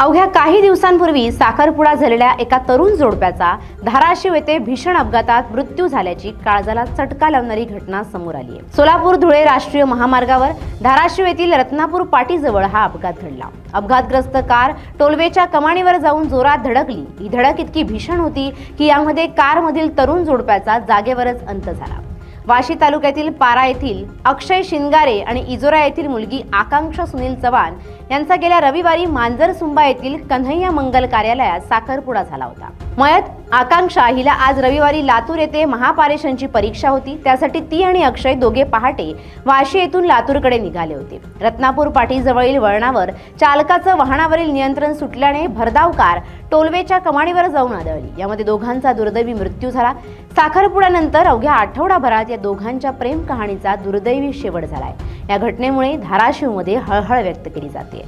अवघ्या काही दिवसांपूर्वी साखरपुडा झालेल्या एका तरुण जोडप्याचा धाराशिव येथे भीषण अपघातात मृत्यू झाल्याची काळजाला चटका लावणारी घटना समोर आली आहे। सोलापूर धुळे राष्ट्रीय महामार्गावर धाराशिव येथील रत्नापूर पाटीजवळ हा अपघात घडला। अपघातग्रस्त कार टोलवेच्या कमानीवर जाऊन जोरात धडकली। ही धडक इतकी भीषण होती की यामध्ये कारमधील तरुण जोडप्याचा जागेवरच अंत झाला। वाशी तालुक्यातील पारा येथील अक्षय शिंगारे आणि इजोरा येथील मुलगी आकांक्षा सुनील चव्हाण यांचा गेल्या रविवारी मांजरसुंबा येथील कन्हैया मंगल कार्यालयात साखरपुडा झाला होता। मयत आकांक्षा हिला आज रविवारी लातूर येथे महापारेषणची परीक्षा होती। त्यासाठी ती आणि अक्षय दोघे पहाटे वाशी येथून लातूरकडे निघाले होते। रत्नापूर पाटीजवळील वळणावर चालकाचं वाहनावरील नियंत्रण सुटल्याने भरधाव कार टोलवेच्या कमानीवर जाऊन आदळली। यामध्ये दोघांचा दुर्दैवी मृत्यू झाला। साखरपुड्यानंतर अवघ्या आठवडाभरात या दोघांच्या प्रेम कहाणीचा दुर्दैवी शेवट झालाय। या घटनेमुळे धाराशिवमध्ये हळहळ व्यक्त केली जाते।